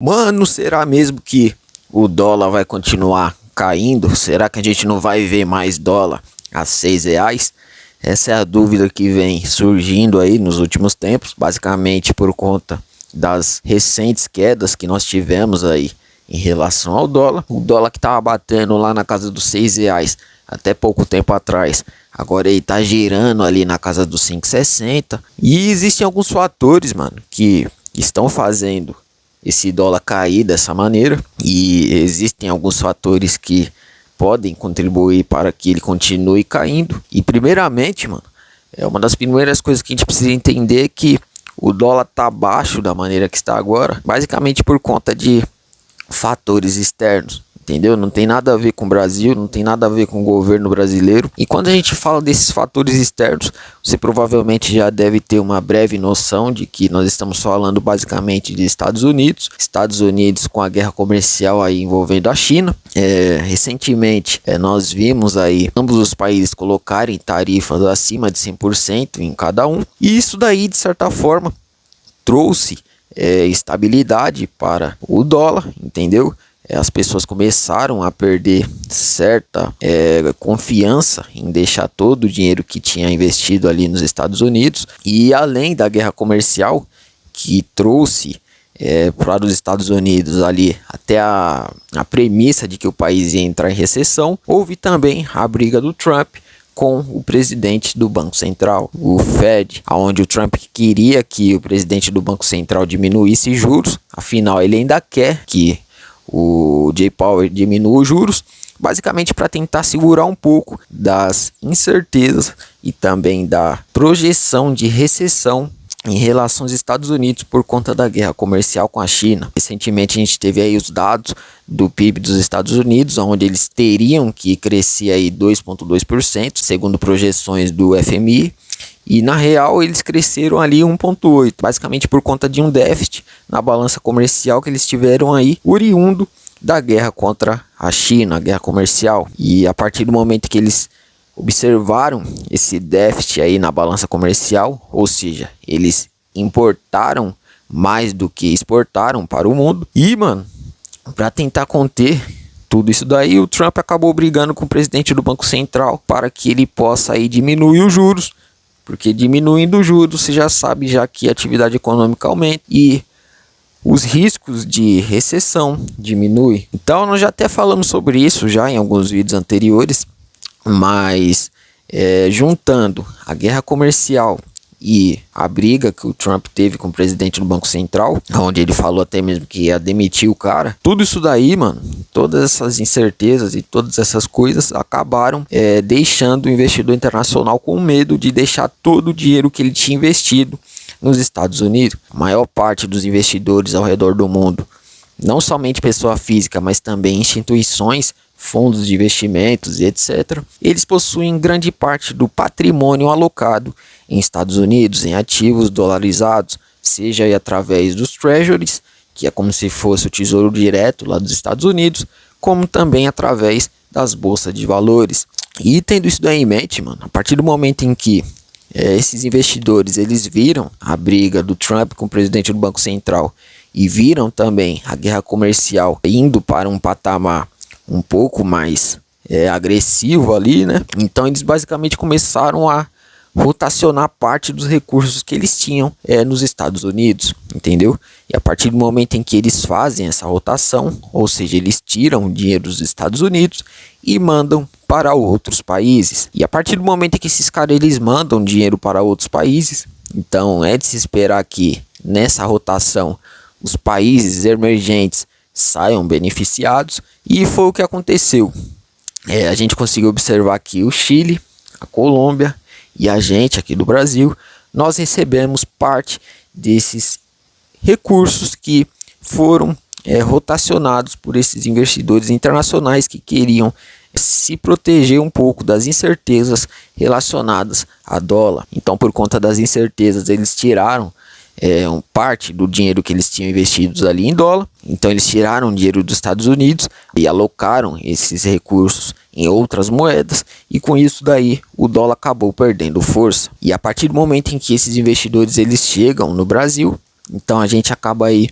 Mano, será mesmo que o dólar vai continuar caindo? Será que a gente não vai ver mais dólar a R$ 6? Essa é a dúvida que vem surgindo aí nos últimos tempos, basicamente por conta das recentes quedas que nós tivemos aí em relação ao dólar. O dólar que estava batendo lá na casa dos R$ 6 até pouco tempo atrás, agora ele tá girando ali na casa dos 5,60. E existem alguns fatores, mano, que estão fazendo esse dólar cair dessa maneira, e existem alguns fatores que podem contribuir para que ele continue caindo. E primeiramente, mano, uma das primeiras coisas que a gente precisa entender é que o dólar tá baixo da maneira que está agora, basicamente por conta de fatores externos. Entendeu? Não tem nada a ver com o Brasil, não tem nada a ver com o governo brasileiro. E quando a gente fala desses fatores externos, você provavelmente já deve ter uma breve noção de que nós estamos falando basicamente de Estados Unidos. Estados Unidos com a guerra comercial aí envolvendo a China. Recentemente nós vimos aí ambos os países colocarem tarifas acima de 100% em cada um. E isso daí, de certa forma, trouxe estabilidade para o dólar, entendeu? As pessoas começaram a perder certa confiança em deixar todo o dinheiro que tinha investido ali nos Estados Unidos. E além da guerra comercial que trouxe para os Estados Unidos ali até a premissa de que o país ia entrar em recessão, houve também a briga do Trump com o presidente do Banco Central, o Fed, onde o Trump queria que o presidente do Banco Central diminuísse juros. Afinal, ele ainda quer que o Jay Powell diminui os juros, basicamente para tentar segurar um pouco das incertezas e também da projeção de recessão em relação aos Estados Unidos por conta da guerra comercial com a China. Recentemente a gente teve aí os dados do PIB dos Estados Unidos, onde eles teriam que crescer aí 2,2%, segundo projeções do FMI. E na real eles cresceram ali 1,8%, basicamente por conta de um déficit na balança comercial que eles tiveram aí, oriundo da guerra contra a China, a guerra comercial. E a partir do momento que eles observaram esse déficit aí na balança comercial, ou seja, eles importaram mais do que exportaram para o mundo. E, mano, para tentar conter tudo isso daí, o Trump acabou brigando com o presidente do Banco Central para que ele possa aí diminuir os juros. Porque diminuindo os juros, você já sabe já que a atividade econômica aumenta e os riscos de recessão diminuem. Então nós já até falamos sobre isso já em alguns vídeos anteriores, mas juntando a guerra comercial e a briga que o Trump teve com o presidente do Banco Central, onde ele falou até mesmo que ia demitir o cara, tudo isso daí, mano, todas essas incertezas e todas essas coisas acabaram deixando o investidor internacional com medo de deixar todo o dinheiro que ele tinha investido nos Estados Unidos. A maior parte dos investidores ao redor do mundo, não somente pessoa física, mas também instituições, fundos de investimentos e etc., eles possuem grande parte do patrimônio alocado em Estados Unidos, em ativos dolarizados, seja aí através dos treasuries, que é como se fosse o tesouro direto lá dos Estados Unidos, como também através das bolsas de valores. E tendo isso daí em mente, mano, a partir do momento em que esses investidores eles viram a briga do Trump com o presidente do Banco Central e viram também a guerra comercial indo para um patamar um pouco mais agressivo ali, né? Então eles basicamente começaram a rotacionar parte dos recursos que eles tinham nos Estados Unidos, entendeu? E a partir do momento em que eles fazem essa rotação, ou seja, eles tiram dinheiro dos Estados Unidos e mandam para outros países. E a partir do momento em que esses caras eles mandam dinheiro para outros países, então é de se esperar que nessa rotação os países emergentes saiam beneficiados, e foi o que aconteceu. A gente conseguiu observar aqui o Chile, a Colômbia e a gente aqui do Brasil, nós recebemos parte desses recursos que foram rotacionados por esses investidores internacionais que queriam se proteger um pouco das incertezas relacionadas a dólar. Então, por conta das incertezas, eles tiraram parte do dinheiro que eles tinham investidos ali em dólar. Então eles tiraram dinheiro dos Estados Unidos e alocaram esses recursos em outras moedas, e com isso daí o dólar acabou perdendo força. E a partir do momento em que esses investidores eles chegam no Brasil, então a gente acaba aí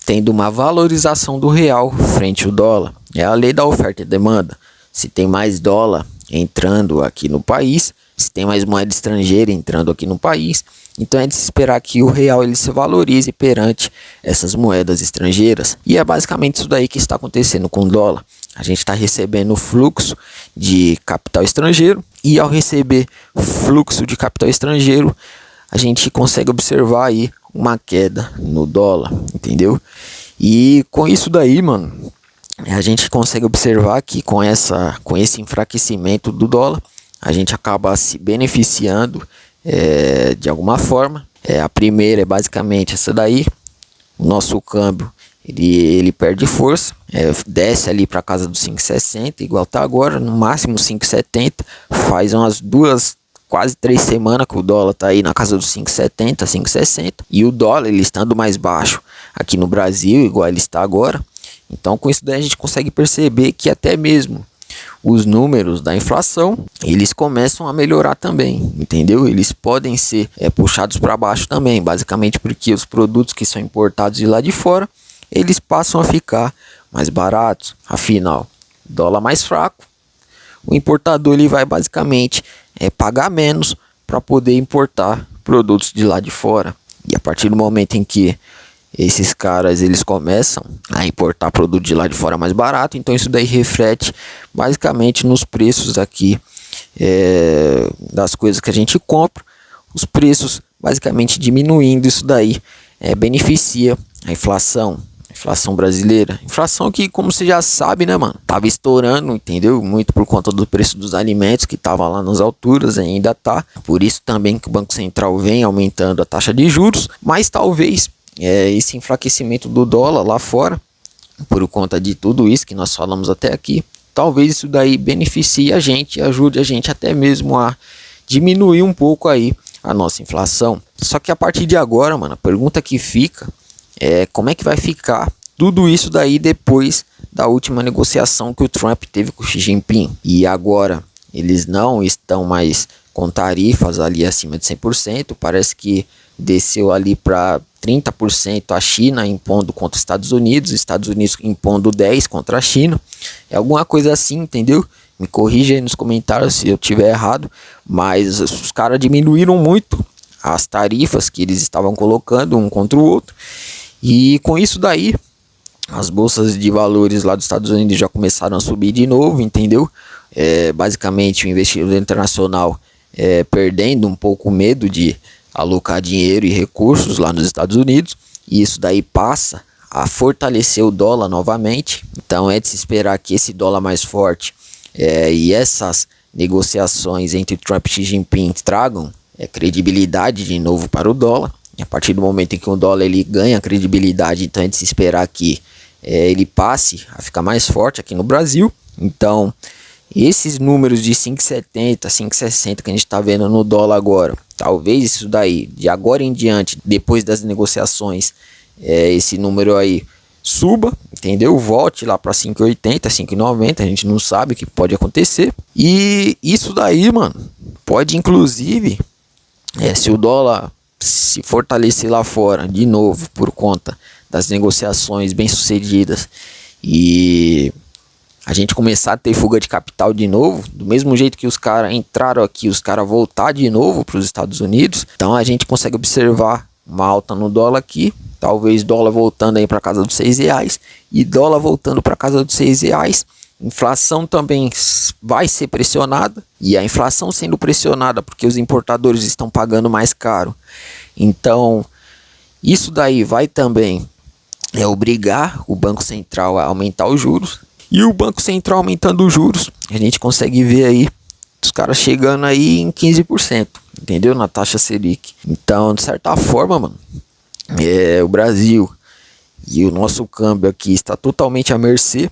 tendo uma valorização do real frente ao dólar. É a lei da oferta e demanda. Se tem mais dólar entrando aqui no país, se tem mais moeda estrangeira entrando aqui no país, então é de se esperar que o real ele se valorize perante essas moedas estrangeiras. E é basicamente isso daí que está acontecendo com o dólar. A gente está recebendo fluxo de capital estrangeiro, e ao receber fluxo de capital estrangeiro, a gente consegue observar aí uma queda no dólar, entendeu? E com isso daí, mano, a gente consegue observar que com esse enfraquecimento do dólar, a gente acaba se beneficiando de alguma forma. A primeira é basicamente essa daí: o nosso câmbio ele perde força, desce ali para casa dos 5,60, igual tá agora, no máximo 5,70. Faz umas quase 3 semanas que o dólar tá aí na casa dos 5,70, 5,60, e o dólar ele estando mais baixo aqui no Brasil, igual ele está agora. Então com isso daí a gente consegue perceber que até mesmo os números da inflação, eles começam a melhorar também, entendeu? Eles podem ser puxados para baixo também, basicamente porque os produtos que são importados de lá de fora, eles passam a ficar mais baratos. Afinal, dólar mais fraco, o importador ele vai basicamente pagar menos para poder importar produtos de lá de fora. E a partir do momento em que esses caras eles começam a importar produto de lá de fora mais barato, então isso daí reflete basicamente nos preços aqui das coisas que a gente compra. Os preços basicamente diminuindo, isso daí beneficia a inflação brasileira. Inflação que, como você já sabe, né, mano, tava estourando, entendeu? Muito por conta do preço dos alimentos, que tava lá nas alturas, ainda tá. Por isso também que o Banco Central vem aumentando a taxa de juros, mas talvez esse enfraquecimento do dólar lá fora, por conta de tudo isso que nós falamos até aqui, talvez isso daí beneficie a gente, ajude a gente até mesmo a diminuir um pouco aí a nossa inflação. Só que a partir de agora, mano, a pergunta que fica como é que vai ficar tudo isso daí depois da última negociação que o Trump teve com o Xi Jinping. E agora eles não estão mais com tarifas ali acima de 100%, parece que desceu ali para 30% a China impondo contra os Estados Unidos impondo 10% contra a China. É alguma coisa assim, entendeu? Me corrija aí nos comentários se eu tiver errado, mas os caras diminuíram muito as tarifas que eles estavam colocando um contra o outro. E com isso daí, as bolsas de valores lá dos Estados Unidos já começaram a subir de novo, entendeu? Basicamente o investidor internacional perdendo um pouco o medo de alocar dinheiro e recursos lá nos Estados Unidos, e isso daí passa a fortalecer o dólar novamente. Então é de se esperar que esse dólar mais forte e essas negociações entre Trump e Xi Jinping tragam credibilidade de novo para o dólar. E a partir do momento em que o dólar ele ganha credibilidade, então é de se esperar que ele passe a ficar mais forte aqui no Brasil. Então esses números de 5,70, 5,60 que a gente está vendo no dólar agora, talvez isso daí, de agora em diante, depois das negociações, esse número aí suba, entendeu? Volte lá para 5,80, 5,90, a gente não sabe o que pode acontecer. E isso daí, mano, pode inclusive, se o dólar se fortalecer lá fora de novo por conta das negociações bem sucedidas e a gente começar a ter fuga de capital de novo, do mesmo jeito que os caras entraram aqui, os caras voltar de novo para os Estados Unidos, então a gente consegue observar uma alta no dólar aqui, talvez dólar voltando aí para casa dos R$6 e dólar voltando para casa dos R$6. Inflação também vai ser pressionada, e a inflação sendo pressionada porque os importadores estão pagando mais caro, então isso daí vai também obrigar o Banco Central a aumentar os juros. E o Banco Central aumentando os juros, a gente consegue ver aí os caras chegando aí em 15%, entendeu? Na taxa Selic. Então, de certa forma, mano, o Brasil e o nosso câmbio aqui está totalmente à mercê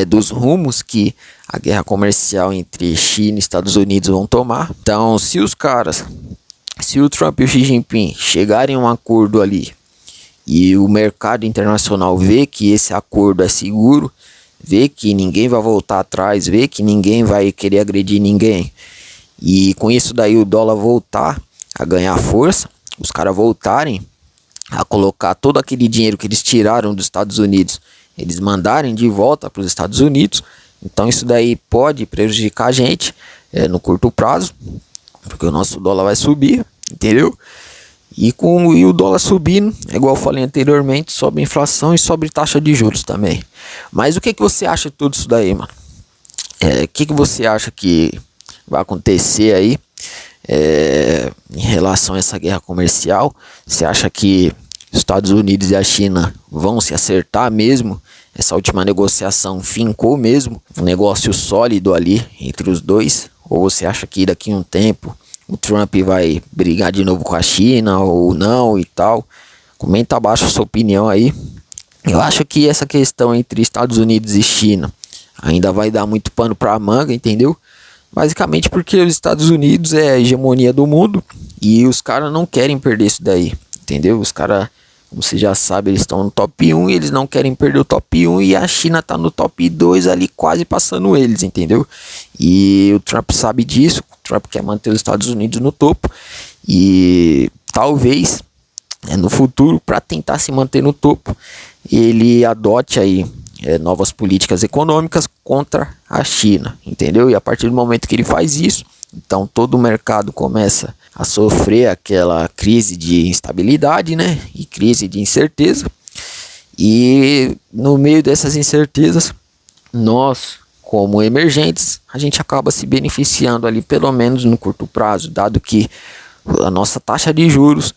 dos rumos que a guerra comercial entre China e Estados Unidos vão tomar. Então, se o Trump e o Xi Jinping chegarem a um acordo ali e o mercado internacional vê que esse acordo é seguro, vê que ninguém vai voltar atrás, vê que ninguém vai querer agredir ninguém, e com isso daí o dólar voltar a ganhar força, os caras voltarem a colocar todo aquele dinheiro que eles tiraram dos Estados Unidos, eles mandarem de volta para os Estados Unidos. Então isso daí pode prejudicar a gente no curto prazo, porque o nosso dólar vai subir, entendeu? E o dólar subindo, igual eu falei anteriormente, sobe a inflação e sobe taxa de juros também. Mas o que você acha de tudo isso daí, mano? O que você acha que vai acontecer aí em relação a essa guerra comercial? Você acha que os Estados Unidos e a China vão se acertar mesmo? Essa última negociação fincou mesmo um negócio sólido ali entre os dois? Ou você acha que daqui a um tempo o Trump vai brigar de novo com a China ou não e tal? Comenta abaixo a sua opinião aí. Eu acho que essa questão entre Estados Unidos e China ainda vai dar muito pano pra manga, entendeu? Basicamente porque os Estados Unidos é a hegemonia do mundo e os caras não querem perder isso daí, entendeu? Os caras, como você já sabe, eles estão no top 1 e eles não querem perder o top 1, e a China tá no top 2 ali, quase passando eles, entendeu? E o Trump sabe disso. O Trump quer manter os Estados Unidos no topo e talvez no futuro, para tentar se manter no topo, ele adote aí novas políticas econômicas contra a China, entendeu? E a partir do momento que ele faz isso, então todo o mercado começa a sofrer aquela crise de instabilidade, né? E crise de incerteza. E no meio dessas incertezas, nós, como emergentes, a gente acaba se beneficiando ali, pelo menos no curto prazo, dado que a nossa taxa de juros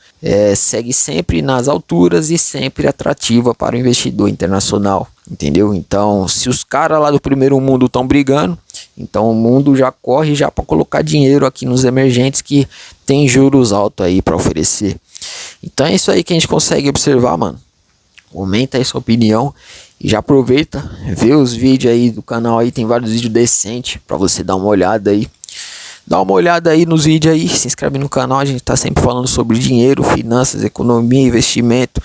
segue sempre nas alturas e sempre atrativa para o investidor internacional, entendeu? Então, se os caras lá do primeiro mundo estão brigando, então o mundo já corre já para colocar dinheiro aqui nos emergentes que tem juros altos aí para oferecer. Então é isso aí que a gente consegue observar, mano. Comenta aí sua opinião e já aproveita, vê os vídeos aí do canal aí, tem vários vídeos decentes para você dar uma olhada aí. Dá uma olhada aí nos vídeos aí, se inscreve no canal, a gente tá sempre falando sobre dinheiro, finanças, economia, investimento.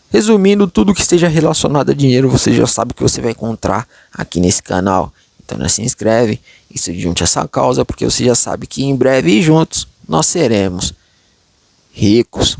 Resumindo, tudo que esteja relacionado a dinheiro, você já sabe que você vai encontrar aqui nesse canal. Então se inscreve e se junte a essa causa, porque você já sabe que em breve juntos nós seremos ricos.